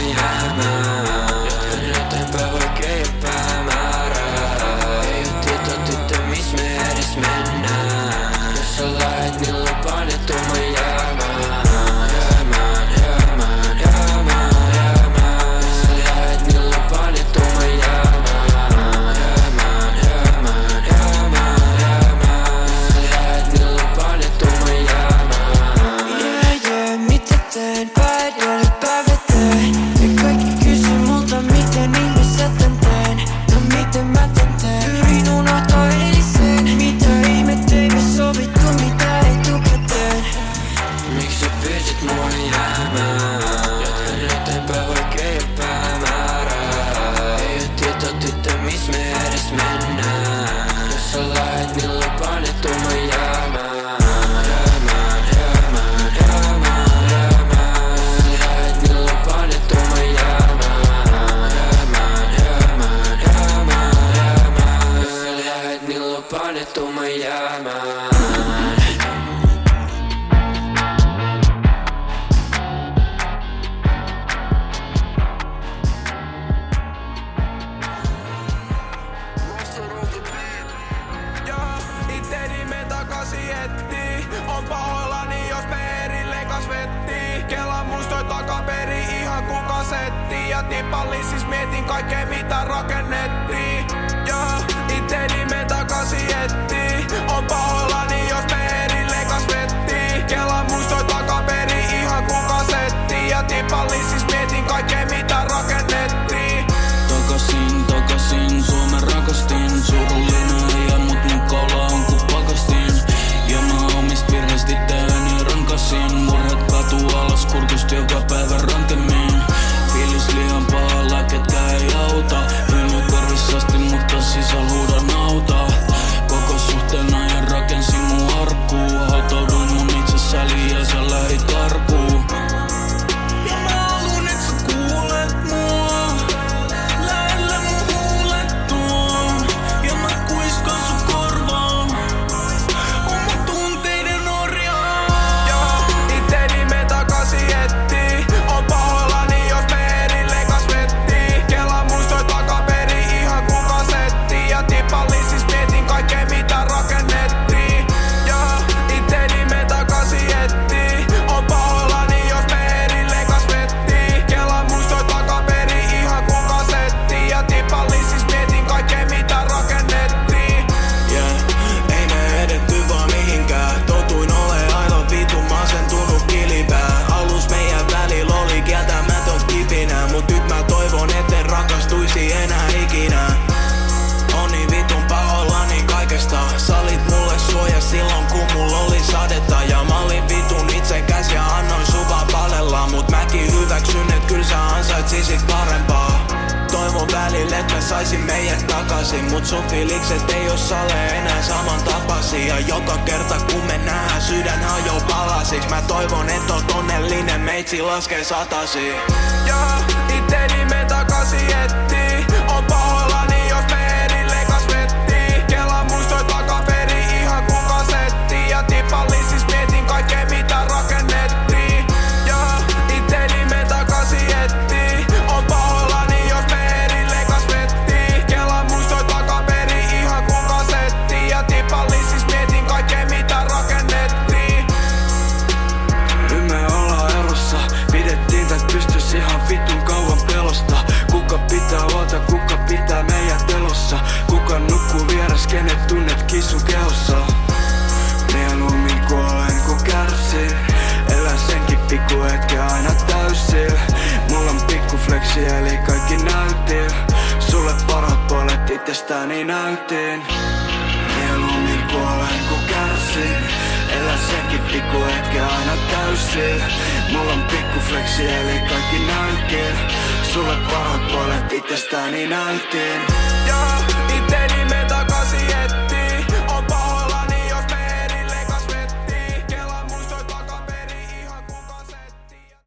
jäämään. Jatkan eteenpäin vaikkei oo päämäärää. Ei oo tietoa tyttö miss me edes mennään. Jos sä lähet niin lupaan et tuu mä jäämään. Jäämään, jäämään, jäämään, jäämään. Jos sä lähet niin lupaan et tuu mä jäämään. Jäämään, jäämään, jäämään, jäämään. Jos sä lähet niin lupaan et tuu mä jäämään. Yeah, mitä teen? Päivä päiväteen. Ja kaikki kysyy multa miten ihmiset tän teen. No miten mä tän teen? Pyrin unohtaa eilisen. Mitä ihmettä ei me sovittu, mitä etukäteen. Miksi sä pyysit mua jäämään? Jatkan eteenpäin vaikkei oo päämäärää. Ei oo tietoa tyttö miss me edes mennään. Jos sä lähet niin lupaan et tuu mä jäämään. Jäämään, jäämään, jäämään, jäämään. Jos sä lähet niin lupaan et tuu mä jäämään. Jäämään, jäämään, jäämään, jäämään. Jos sä lähet niin lupaan et tuu mä jäämään. Itteni me takaisin etsii. On pahoillani jos me erilleen kasvettii. Kelan muistoi takaperi ihan ku kasetti. Ja tipallisis mietin kaikkea mitä rakennettiin. Itteni me takaisin etsii. On pahoillani jos me erilleen kasvettii. Kelan muistoi takaperi ihan ku kasetti. Ja tipallisis mietin kaikkea mitä rakennettiin. Takaisin, Suomen rakastin. Surullinen ja mut mun kaula on ku pakastin. Ja mä omist virheistä itteeni rankasin. Murhat katuu alas kurkusti joka päivä rankemmin. Fiilis liian pahalla, ketkä ei auta. Hymy korvissasti, mutta sisäl huudan auta. Koko suhteen ajan rakensin mun arkkuun. Hautauduin mun itse säliin ja sä lähit karkuun. Ja mä haluun et sä kuulet mua. Lähellä mun huulet tuon. Ja mä kuiskaan sun korvaan. Oma tunteiden orjaa. Itteni me takaisin etsii. On pahoillani jos me erilleen kasvettii. Kelan muistoi takaperi ihan ku kasetti. Ja tipallisis mietin kaikkea mitä rakennettiin. Itteni me takaisin etsii. On pahoillani jos me erilleen kasvettii. Kelan muistoi takaperi ihan ku kasetti. Ja tipallisis mietin kaikkea mitä rakennettiin. Ei me edetty vaan mihinkään. Totuin ole aivan vitun masentunut kilipää. Alus meidän välillä oli kieltämätön kipinä. Mut nyt mä toivon etten rakastuisi enää ikinä. On niin vitun pahoillani kaikesta. Sä olit mulle suoja silloin kun mulla oli sadetta. Ja mä olin vitun itsekäs ja annoin sun vaan palella. Mut mäkin hyväksyn et kyl sä ansaitsisit parempaa. Toivon välillä et mä saisin meidät takaisin. Mut sun fiilikset ei oo sale enää saman tapaisia. Ja joka kerta kun me nähdään sydän hajoo palasiksi. Mä toivon et oot onnellinen, meitsi laskee satasi. Itteni me takaisin etsii. On pahoillani jos me erilleen kasvettii. Kelan muistoi takaperi ihan ku kasetti. Ja tipallisis mietin kaikkea mitä rakennettiin. Itteni me takaisin etsii. On pahoillani jos me erilleen kasvettii. Kelan muistoi takaperi ihan ku kasetti. Ja tipallisis mietin kaikkea mitä rakennettiin. Nyt me ollaan erossa. Pidettiin tät pystys ihan vitun kauan pelosta. Kuka pitää huolta, kuka pitää meidät elossa. Kuka nukkuu vieras, kenet tunnet kissun kehossa. Mieluummin kuolen ku kärsin. Elän senkin pikku hetken aina täysin. Mulla on pikku fleksi eli kaikki näytin. Sulle parhaat puolet itsestäni näytin. Mieluummin kuolen ku kärsin. Elän senkin pikku hetken aina täysin. Mulla on pikku fleksi eli kaikki näytin. Sulle parhaat puolet itsestäni näytin. Itteni